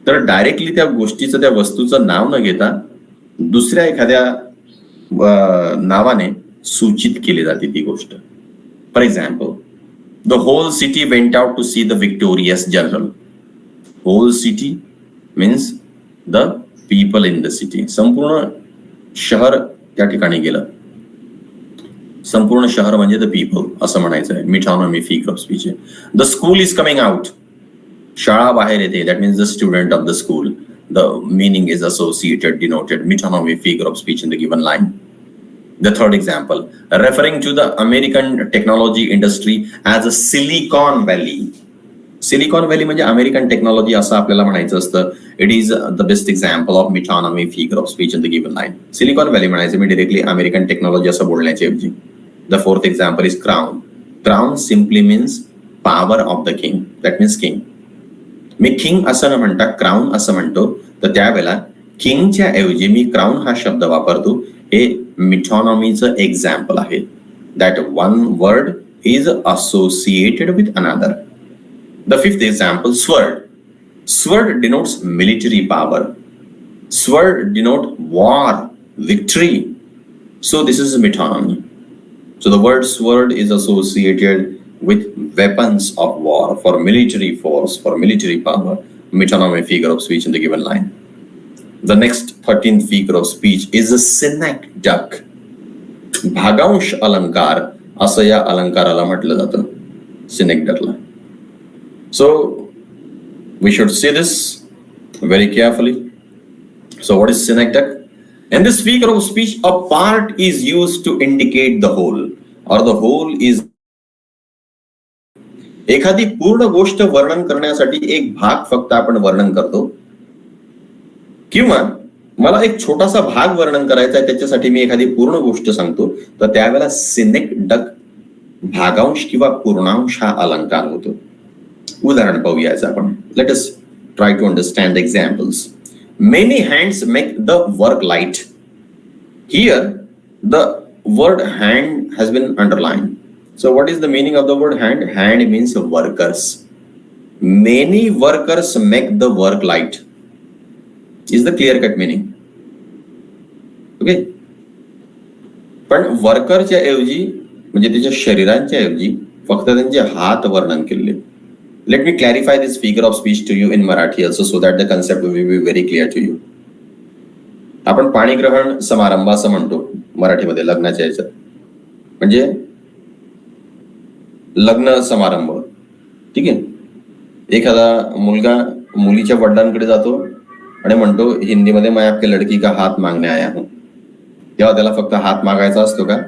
तर directly त्या गोष्टीचं, त्या वस्तूचं नाव न घेता दुसऱ्या एखाद्या नावाने सूचित केली जाते ती गोष्ट. For example, the whole city went out to see the victorious general. Whole city means the people in the city. संपूर्ण शहर त्या ठिकाणी गेलं. संपूर्ण शहर म्हणजे the people असं म्हणायचं आहे. metonymy figure of speech. The school is coming out. शाळा बाहेर येते. That means the student of the school. The meaning is associated, denoted. Metonymy figure of speech in the given line. The third example, referring to the American technology industry as a Silicon Valley. Silicon Valley म्हणजे American technology असं आपल्याला म्हणायचं असतं. It is the best example of metonymy figure of speech in the given line. Silicon valley म्हणायचं मी directly American technology असं बोलण्याच्या ऐवजी. The fourth example is crown. Crown simply means power of the king. That means king. Me king असं न म्हणता crown असं म्हणतो, तर त्यावेळेला किंगच्या ऐवजी मी क्राऊन हा शब्द वापरतो. हे metonymy-चं एक्झाम्पल आहे. That one word is associated with another. The fifth example, sword. Sword denotes military power. Sword denote war, victory. So this is metonymy. So the word sword is associated with weapons of war, for military force, for military power, metonymy figure of speech in the given line. The next 13th figure of speech is a synecdoche. भागांश अलंकार असं या अलंकाराला म्हटलं जातं, synecdoche. So we should see this very carefully. So what is synecdoche? In this figure of speech, a part is used to indicate the whole, or the whole is. एखादी पूर्ण गोष्ट वर्णन करण्यासाठी एक भाग फक्त आपण वर्णन करतो, किंवा मला एक छोटासा भाग वर्णन करायचा आहे त्याच्यासाठी मी एखादी पूर्ण गोष्ट सांगतो, तर त्यावेळेला सिनेक्डक भागांश किंवा पूर्णांश हा अलंकार होतो. उदाहरण पाहूया आपण. Let us try to understand examples. Many hands make the work light. Here, the word hand has been underlined. So what is the meaning of the word hand? Hand means workers. Many workers make the work light. Is the clear-cut meaning? Okay. पण वर्करच्या ऐवजी म्हणजे त्याच्या शरीरांच्या ऐवजी फक्त त्यांचे हात वर्णन केले. Let me clarify this figure of speech to you in Marathi also, so that the concept will be very clear to you. आपण पाणीग्रहण समारंभ असं म्हणतो मराठीमध्ये लग्नाच्या याच्यात, म्हणजे लग्न समारंभ. ठीक आहे. एखादा मुलगा मुलीच्या वडिलांकडे जातो आणि म्हणतो हिंदीमध्ये मैं आपके लड़की का हात मागणे आया हूं. तेव्हा त्याला फक्त हात मागायचा असतो का?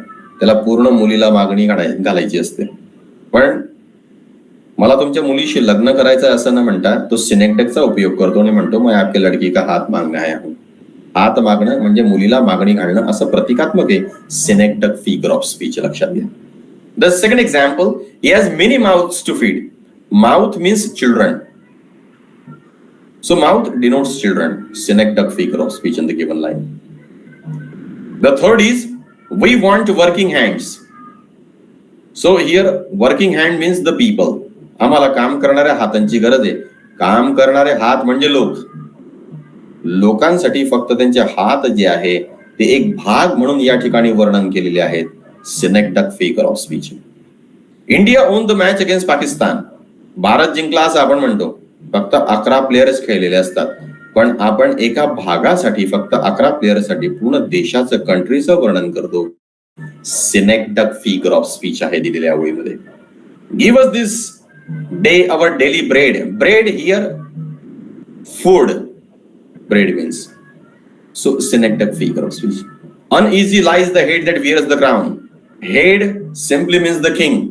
त्याला पूर्ण मुलीला मागणी घालायची असते. पण मला तुमच्या मुलीशी लग्न करायचं असं न म्हणता तो सिनेक्डकचा उपयोग करतो आणि म्हणतो मैं आपके लड़की का हात मागणे आया हूं. हात मागणं म्हणजे मुलीला मागणी घालणं असं प्रतिकात्मक आहे सिनेक्डक फिगर ऑफ स्पीच. लक्षात घ्या. The second example, he has many mouths to feed. Mouth means children. So mouth denotes children. Synecdoche figure of speech in the given line. The third is, we want working hands. So here working hand means the people. आम्हाला काम करणाऱ्या हातांची गरज आहे. काम करणारे हात म्हणजे लोक. लोकांसाठी फक्त त्यांचे हात जे आहे ते एक भाग म्हणून या ठिकाणी वर्णन केलेले आहेत. Synecdoche figure of speech. India won the match against Pakistan. Bharat जिंकला असं आपण म्हणतो. फक्त 11 प्लेयर्स खेळलेले असतात, पण आपण एका भागासाठी फक्त 11 प्लेयर्ससाठी पूर्ण देशाचं कंट्रीचं वर्णन करतो. सिनेक्डक फिगर ऑफ स्पीच आहे दिलेल्या ओळीमध्ये. Give us this day our daily bread. Bread here food. Bread means. So synecdoche figure of speech. Uneasy lies the head that wears the crown. Head simply means the king.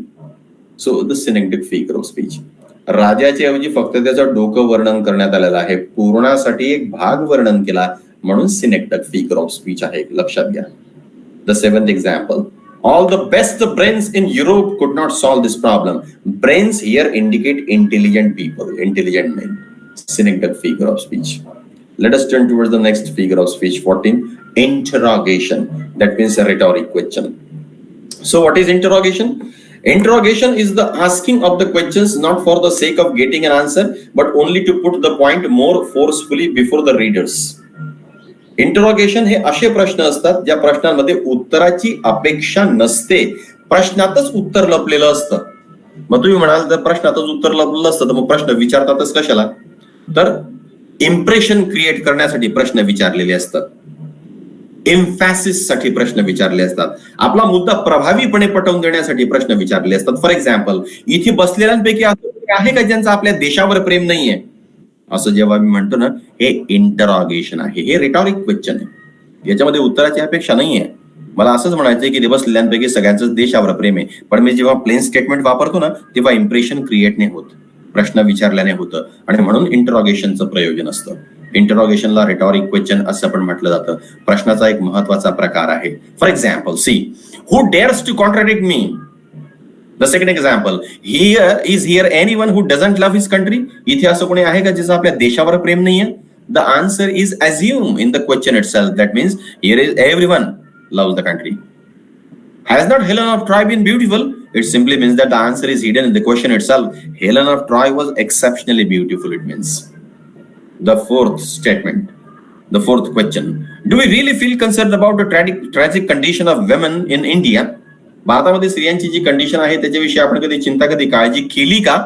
So the synecdoche figure of speech. राजाच्या ऐवजी फक्त त्याचं डोकं वर्णन करण्यात आलेलं आहे. पूर्णासाठी एक भाग वर्णन केला म्हणून सिनेक्डक फिगर ऑफ स्पीच आहे. लक्षात घ्या. The seventh example, all the best brains in Europe could not solve this problem. Brains here indicate intelligent people, intelligent men. Synecdoche figure of speech. Let us turn towards the next figure of speech, 14, interrogation. That means a rhetoric question. So what is interrogation? Interrogation is the asking of the questions not for the sake of getting an answer, but only to put the point more forcefully before the readers. Interrogation हे असे प्रश्न असतात ज्या प्रश्नांमध्ये उत्तराची अपेक्षा नसते, प्रश्नातच उत्तर लपलेलं असतं. मग तुम्ही म्हणाल तर प्रश्नातच उत्तर लपलेलं असतं तर मग प्रश्न विचारतातच कशाला? तर इम्प्रेशन क्रिएट करण्यासाठी प्रश्न विचारलेले असतात. एम्फॅसिस साठी प्रश्न विचारले असतात. आपला मुद्दा प्रभावीपणे पटवून देण्यासाठी प्रश्न विचारले असतात. फॉर एक्झाम्पल, इथे बसलेल्यांपैकी असं आहे का ज्यांचं आपल्या देशावर प्रेम नाहीये? असं जेव्हा मी म्हणतो ना, हे इंटरॉगेशन आहे, हे रिटॉरिक क्वेश्चन आहे. याच्यामध्ये उत्तराची अपेक्षा नाहीये. मला असंच म्हणायचंय की ते बसलेल्यांपैकी सगळ्यांचं देशावर प्रेम आहे, पण मी जेव्हा प्लेन स्टेटमेंट वापरतो ना तेव्हा इम्प्रेशन क्रिएट नाही होत, प्रश्न विचारल्याने होतं. आणि म्हणून इंटरॉगेशनचं प्रयोजन असतं. इंटरॉगेशनला रिटॉरिक क्वेश्चन असं पण म्हटलं जातं. प्रश्नाचा एक महत्वाचा प्रकार आहे. For example, see, who dares to contradict me? The second example, here anyone who doesn't love his country? इथे असं कोणी आहे का ज्याचं आपल्या देशावर प्रेम नाहीये? The answer is assume in the question itself. That means here is everyone loves the country. Has not Helen of Troy been beautiful? It simply means that the answer is hidden in the question itself. Helen of Troy was exceptionally beautiful, it means. The fourth statement, the fourth question. Do we really feel concerned about the tragic condition of women in India? भारतामध्ये स्त्रियांची जी condition आहे त्याच्याविषयी आपण कधी चिंता, कधी काळजी केली का?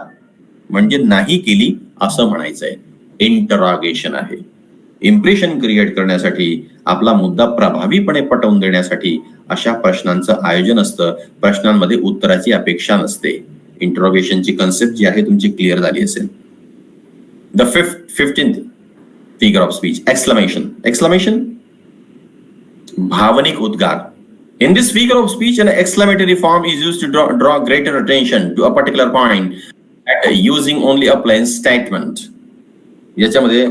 म्हणजे नाही केली असं म्हणायचंय. इंटरॉगेशन आहे. इम्प्रेशन क्रिएट करण्यासाठी, आपला मुद्दा प्रभावीपणे पटवून देण्यासाठी अशा प्रश्नांचं आयोजन असतं. प्रश्नांमध्ये उत्तराची अपेक्षा नसते. इंटरॉगेशनची कन्सेप्ट जी आहे तुमची क्लिअर झाली असेल. The 15th figure of speech, exclamation. Exclamation, भावनिक उद्गार. In this figure of speech, an exclamatory form is used to draw greater attention to a particular point using only a plain statement. याच्यामध्ये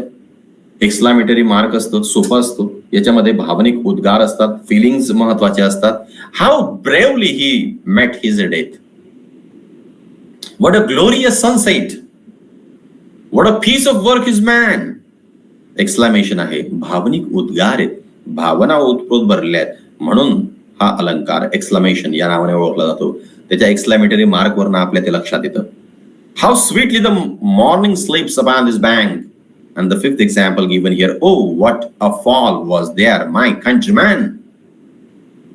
exclamatory mark असतो, सोपा असतो. याच्यामध्ये भावनिक उद्गार असतात, feelings महत्वाचे असतात. How bravely he met his death. What a glorious sunset. What a piece of work is man. Exclamation आहे, भावनिक उद्गार आहेत, भावना उत्स्फूर्त भरल्या आहेत, म्हणून हा अलंकार एक्सक्लामेशन या नावाने ओळखला जातो. त्याच्या एक्सक्लामेटरी मार्क वरनं आपल्या ते लक्षात येतं. How sweetly the morning sleeps upon this bank. And the fifth example given here, oh what a fall was there my countryman.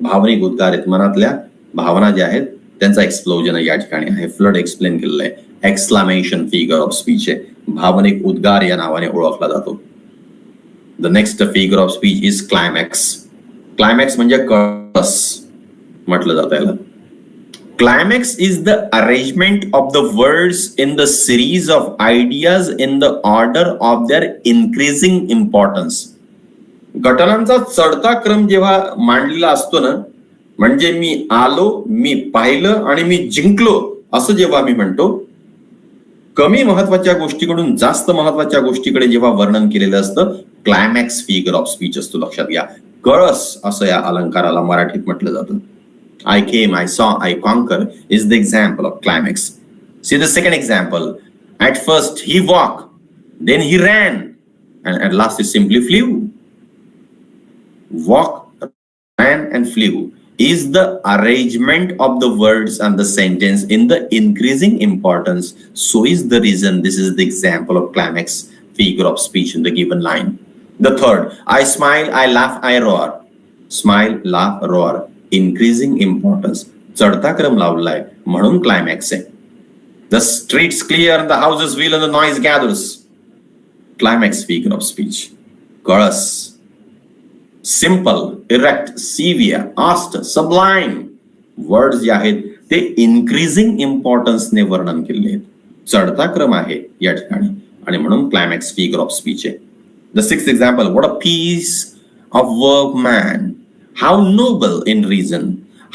भावनिक उद्गार आहेत, मनातल्या भावना ज्या आहेत त्यांचा एक्सप्लोजन या ठिकाणी आहे. फ्लड एक्सप्लेन केलेलं आहे. एक्सक्लामेशन फिगर ऑफ स्पीच आहे, भावनिक उद्गार या नावाने ओळखला जातो. The next figure of speech is climax. Climax म्हणजे कळस म्हटलं जातं याला. Climax is the arrangement of the words in the series of ideas in the order of their increasing importance. घटनांचा चढता क्रम जेव्हा मांडलेला असतो ना, म्हणजे मी आलो, मी पाहिलं आणि मी जिंकलो असं जेव्हा मी म्हणतो, कमी महत्वाच्या गोष्टीकडून जास्त महत्वाच्या गोष्टीकडे जेव्हा वर्णन केलेलं असतं, क्लायमॅक्स फिगर ऑफ स्पीच असतो. लक्षात घ्या. कळस असं या अलंकाराला मराठीत म्हटलं जातं. I came, I saw, I conquer is the example of climax. See the second example. At first he walked, then he ran, and at last he simply flew. Walk, ran, and flew is the arrangement of the words and the sentence in the increasing importance. So is the reason this is the example of climax figure of speech in the given line. The third, I smile, I laugh, I roar. Smile, laugh, roar. Increasing importance. चढता क्रम लावलाय म्हणून climax आहे. The streets clear and the houses wheel and the noise gathers. Climax figure of speech. कळस. Simple, erect, severe, austere, sublime. Words जे आहेत ते increasing importance ने वर्णन केले आहेत. चढता क्रम आहे या ठिकाणी आणि म्हणून क्लायमॅक्स फिगर ऑफ स्पीच आहे. The sixth example. What a piece of work man. How noble in reason,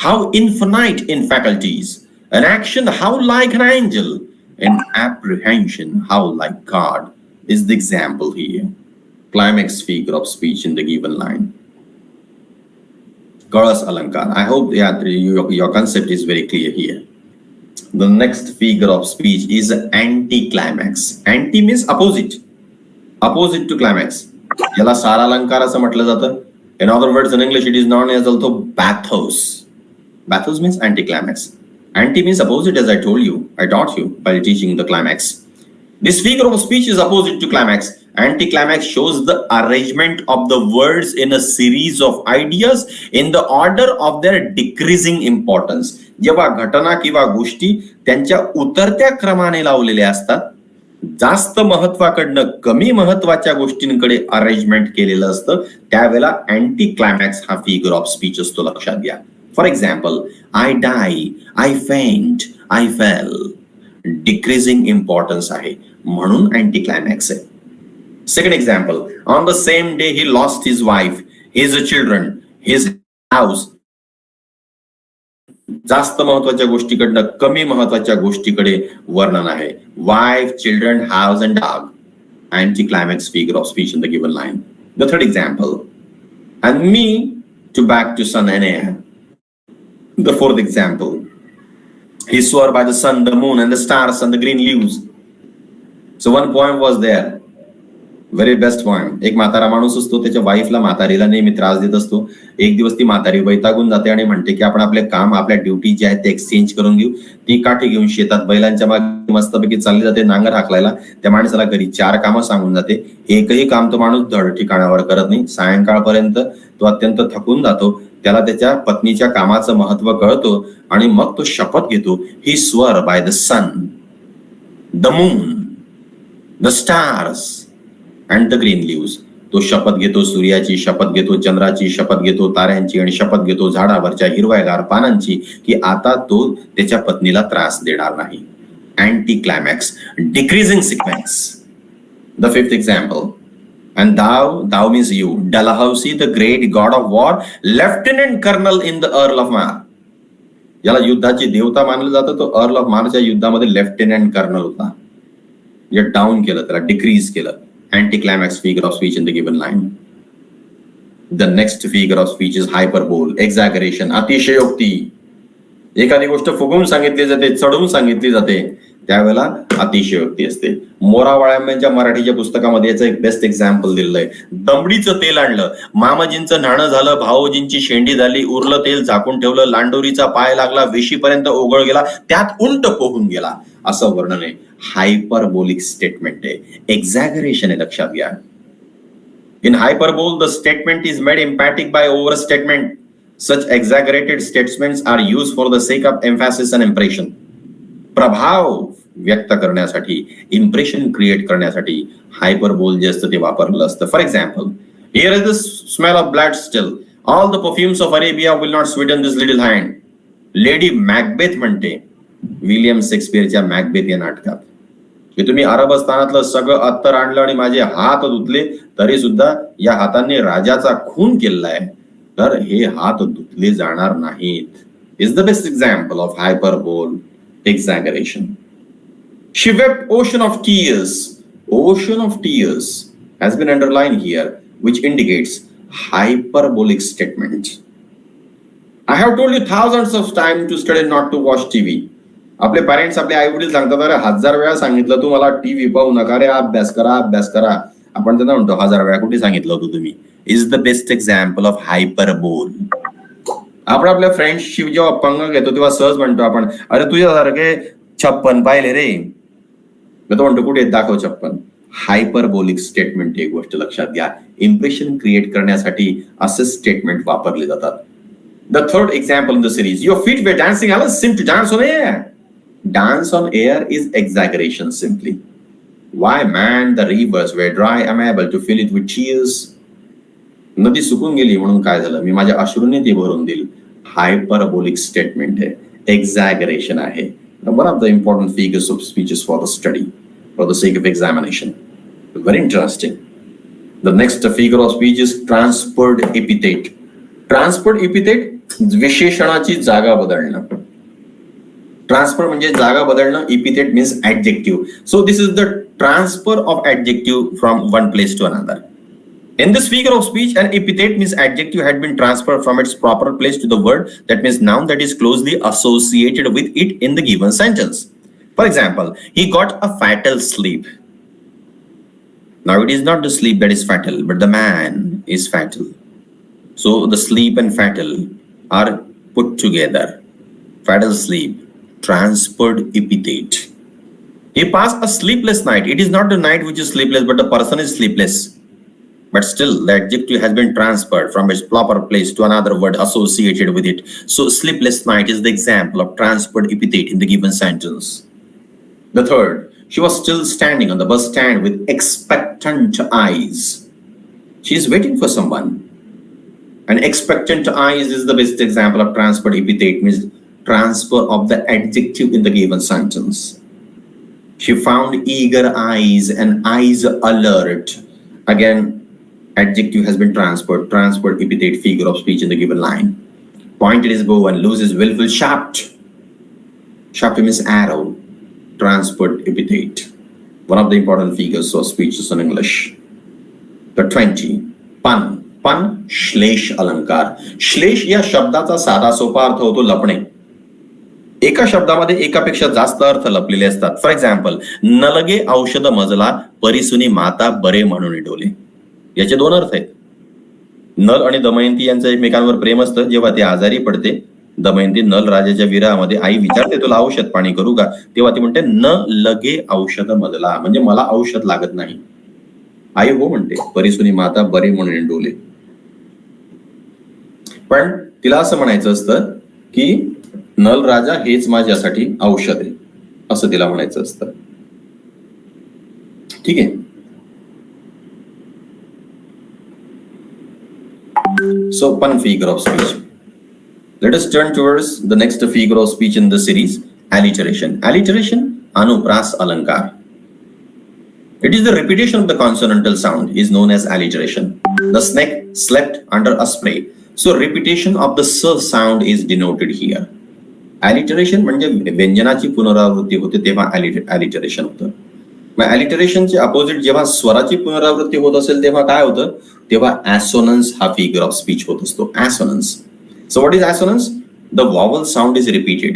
how infinite in faculties, an action how like an angel, an apprehension how like God is the example here. Climax figure of speech in the given line. Kalas alankar. I hope your concept is very clear here. The next figure of speech is anti-climax. Anti means opposite. Opposite to climax. याला सारा अलंकार असं म्हटलं जातं. In other words, in English, it is known as also bathos. Bathos means anticlimax. Anti means opposite, as I told you. I taught you while teaching the climax. This figure of speech is opposite to climax. Anticlimax shows the arrangement of the words in a series of ideas in the order of their decreasing importance. जेव्हा घटना किंवा गोष्टी त्यांच्या उतरत्या क्रमाने लावलेल्या असतात, जास्त महत्वाकडनं कमी महत्वाच्या गोष्टींकडे अरेंजमेंट केलेलं असतं, त्यावेळेला अँटी क्लायमॅक्स हा फिगर ऑफ स्पीच असतो. लक्षात घ्या. फॉर एक्झाम्पल, आय डाय, आय फेंट, आय फेल. डिक्रीजिंग इम्पॉर्टन्स आहे म्हणून अँटी क्लायमॅक्स आहे. Second example, on the same day he lost his wife, his children, his house. जास्त महत्वाच्या गोष्टीकडनं कमी महत्वाच्या गोष्टीकडे वर्णन आहे. Wife, children, house and dog. Anti climax figure of speech in the given line. The third example, and me to back to sun and air. The fourth example, he swore by the sun, the moon, and the stars and the green leaves. So one poem was there, very best poem. एक म्हातारा माणूस असतो, त्याच्या वाईफला, म्हातारीला नेहमी त्रास देत असतो. एक दिवस ती म्हातारी वैतागून जाते आणि म्हणते की आपण आपले काम, आपल्या ड्युटी जे आहेत ते एक्सचेंज करून घेऊ. ती काठी घेऊन शेतात बैलांच्या मागे मस्तपैकी चालली जाते नांगर हाकलायला. त्या माणसाला घरी 4 कामं सांगून जाते. एकही काम तो माणूस धड ठिकाणावर करत नाही. सायंकाळपर्यंत तो अत्यंत थकून जातो. त्याला त्याच्या पत्नीच्या कामाचं महत्व कळतं आणि मग तो शपथ घेतो, he swear by the sun, the moon, the stars and the green leaves. तो शपथ घेतो सूर्याची, शपथ घेतो चंद्राची, शपथ घेतो ताऱ्यांची आणि शपथ घेतो झाडावरच्या हिरव्यागार पानांची, की आता तो त्याच्या पत्नीला त्रास देणार नाही. Anti climax, decreasing sequence. The fifth example. And thou means you, Dalhousie, the great god of war, lieutenant colonel in the Earl of Mar. याला युद्धाची देवता मानलं जातं. तो अर्ल ऑफ मारच्या युद्धामध्ये लेफ्टनंट कर्नल होता. या डाऊन केलं, त्याला डिक्रीज केलं. Anti climax figure of speech in the given line. The next figure of speech is hyperbole, exaggeration, अतिशयोक्ती. एखादी गोष्ट फुगवून सांगितली जाते, चढवून सांगितली जाते, त्यावेळेला अतिशयोक्ती असते. मोरावाळ्यांच्या मराठीच्या पुस्तकामध्ये याचं एक बेस्ट एक्झाम्पल दिलेलं आहे. दमडीचं तेल आणलं, मामाजींचं न्हाणं झालं, भाऊजींची शेंडी झाली, उरलं तेल झाकून ठेवलं, लांडोरीचा पाय लागला, वेशीपर्यंत ओघळ गेला, त्यात उलट पोहून गेला, असं वर्णन आहे. हायपरबोलिक स्टेटमेंट आहे, एक्झॅगरेशन आहे, लक्षात घ्या. In hyperbole the statement is made emphatic by over statement. Such exaggerated statements are used for the sake of emphasis and impression. प्रभाव व्यक्त करण्यासाठी, इम्प्रेशन क्रिएट करण्यासाठी हायपरबोल जे असतं ते वापरलं असतं. For example, here is the smell of blood still, all the perfumes of Arabia will not Sutton this little hand. Lady Macbeth म्हणते William शेक्सपियरच्या Macbeth या नाटकात, की तुम्ही अरबस्थानातलं सगळं अत्तर आणलं आणि माझे हात धुतले, तरी सुद्धा या हातांनी राजाचा खून केलाय, तर हे हात धुतले जाणार नाहीत. Is the best example of hyperbole, exaggeration. She wept ocean of tears. Ocean of tears has been underlined here, which indicates hyperbolic statement. I have told you thousands of times to study not to watch TV. आपले parents, आपले आई वडील सांगतात, अरे 1000 वेळा सांगितलं तू मला TV पाहू नका रे, अभ्यास करा अभ्यास करा. आपण त्यांना म्हणतो 1000 वेळा कुठे सांगितलं होतं तुम्ही. Is the best example of hyperbole. आपण आपल्या फ्रेंड्सशी जेव्हा पंग घेतो तेव्हा सहज म्हणतो आपण, अरे तुझ्यासारखे 56 पाहिले रे. तो म्हणतो कुठे दाखव 56. हायपरबोलिक स्टेटमेंट एक गोष्ट लक्षात घ्या, इम्प्रेशन क्रिएट करण्यासाठी असे स्टेटमेंट वापरले जातात. The third example in the series, your feet were dancing, I seem to dance on air. Dance on air is exaggeration simply. Why man the rivers were dry, am I able to fill it with tears. नदी सुकून गेली म्हणून काय झालं, मी माझ्या अश्रूने ती भरून दिली. हायपरबोलिक स्टेटमेंट आहे, एक्झॅगरेशन आहे. One of the important figures of speeches for the study, for the sake of examination. Very interesting. The next figure of speech is transferred epithet. Transferred epithet, विशेषणाची जागा बदलणं. ट्रान्सफर म्हणजे जागा बदलणं, epithet means adjective. So this is the transfer of adjective from one place to another. In this figure of speech, an epithet means adjective had been transferred from its proper place to the word, that means noun, that is closely associated with it in the given sentence. For example, he got a fatal sleep. Now it is not the sleep that is fatal, but the man is fatal. So the sleep and fatal are put together. Fatal sleep, transferred epithet. He passed a sleepless night. It is not the night which is sleepless, but the person is sleepless. But still, the adjective has been transferred from its proper place to another word associated with it. So, sleepless night is the example of transferred epithet in the given sentence. The third, she was still standing on the bus stand with expectant eyes. She is waiting for someone. And expectant eyes is the best example of transferred epithet, means transfer of the adjective in the given sentence. She found eager eyes and eyes alert. Again, adjective has been transferred, transferred epithet, figure of speech in the given line. Pointed his bow and loose his willful shaft. Shaft means arrow, transferred epithet. One of the important figures of speech is in English. The 20, pun. Pun, श्लेष अलंकार. श्लेष या शब्दाचा साधा सोपा अर्थ होतो लपणे. एका शब्दामध्ये एकापेक्षा जास्त अर्थ लपलेले असतात. फॉर एक्झाम्पल, नलगे औषध मजला, परिसुनी माता बरे म्हणून डोले. याचे 2 अर्थ आहेत. नल आणि दमयंती यांचं एकमेकांवर प्रेम असतं. जेव्हा ते आजारी पडते, दमयंती नल राजाच्या विरहामध्ये आई विचारते तुला औषध पाणी करू का, तेव्हा ती म्हणते न लगे औषध मजला, म्हणजे मला औषध लागत नाही. आई हो म्हणते, परिसुनी माता बरे म्हणून डोले. पण तिला असं म्हणायचं असतं की नल राजा हेच माझ्यासाठी औषध आहे, असं तिला म्हणायचं असतं. ठीक आहे. So one figure of speech. Let us turn towards the next figure of speech in the series, alliteration. Alliteration, anupras alankar. It is the repetition of the consonantal sound is known as alliteration. The snake slept under a spray. So repetition of the s sound is denoted here. Alliteration म्हणजे व्यंजनाची पुनरावृत्ती होते तेव्हा alliteration होतं. मग alliterationचे opposite जेव्हा स्वराची पुनरावृत्ती होत असेल तेव्हा काय होतं, तेव्हा assonance हा figure of speech होत असतो. Assonance. So what is assonance? The vowel sound is repeated.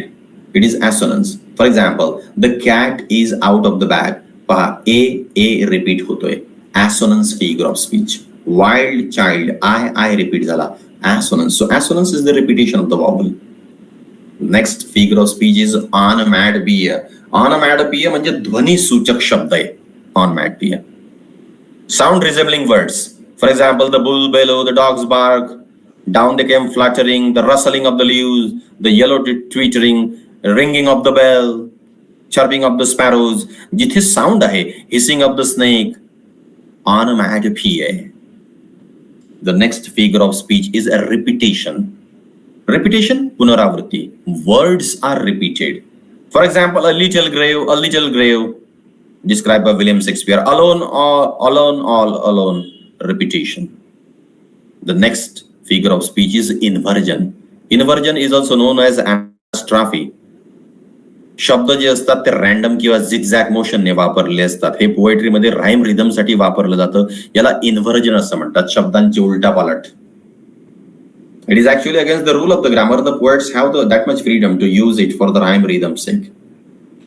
It is assonance. For example, the cat is out of the bag. पहा a repeat होतोय. Assonance figure of speech. Wild child, I repeat झाला. Assonance. So assonance is the repetition of the vowel. Next figure of speech is onomatopoeia. Onomatopoeia म्हणजे ध्वनी सूचक शब्द आहे. Onomatopoeia. Sound resembling words. For example the bull bellow, the dogs bark, down the came fluttering, the rustling of the leaves, the yellow twittering, ringing of the bell, chirping of the sparrows. जिथे sound आहे, hissing of the snake, onomatopoeia. The next figure of speech is a repetition. Repetition, punaravritti. Words are repeated. For example, a little grave, described by William Shakespeare. Alone, all alone. Repetition. The next figure of speech is inversion. Inversion is also known as apostrophe. शब्द जे असतात ते random किंवा zigzag मोशनने वापरले असतात. हे poetry मध्ये rhyme rhythm साठी वापरलं जातं. याला इन्व्हर्जन असं म्हणतात, शब्दांची उलटापालट. It is actually against the rule of the grammar. The poets have that much freedom to use it for the rhyme rhythm's sake.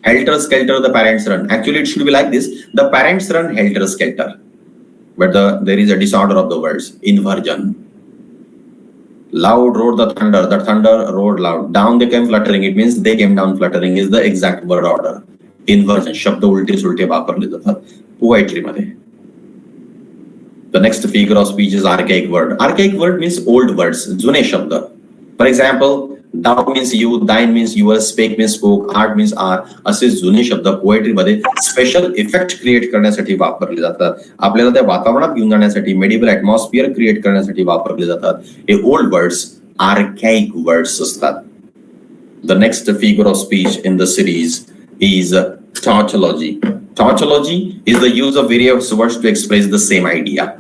Helter skelter, the parents run. Actually, it should be like this: the parents run helter skelter, but there is a disorder of the words. Inversion. Loud roared the thunder roared loud. Down they came fluttering. It means they came down fluttering is the exact word order. Inversion. शब्द उलटे सुलटे वापरले जातात poetry मध्ये. The next figure of speech is archaic word. Archaic word means old words, जुने शब्द. For example, thou means you, thine means yours, spake means spoke, art means art. असे जुने शब्द पोएट्री मध्ये स्पेशल इफेक्ट क्रिएट करण्यासाठी वापरले जातात. आपल्याला त्या वातावरणात घेऊन जाण्यासाठी, मेडिवल ॲटमॉस्फिअर क्रिएट करण्यासाठी वापरले जातात. हे ओल्ड वर्ड्स archaic words असतात. The next figure of speech in the series is tautology. Tautology is the use of various words to express the same idea.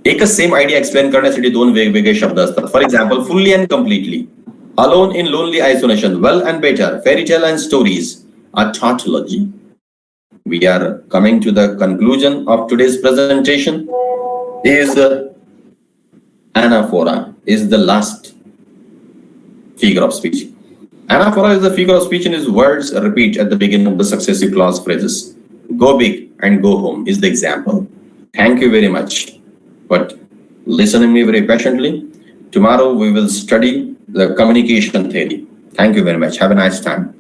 एकच सेम आयडिया एक्सप्लेन करण्यासाठी दोन वेगवेगळे शब्द असतात. For example, fully and completely, alone in lonely isolation, well and better, fairy tale and stories, a tautology. We are coming to the conclusion of today's presentation. Is anaphora is the last figure of speech. Anaphora is the figure of speech in his words repeat at the beginning of the successive clause phrases. Go big and go home is the example. Thank you very much. But listen to me very patiently. Tomorrow we will study the communication theory. Thank you very much. Have a nice time.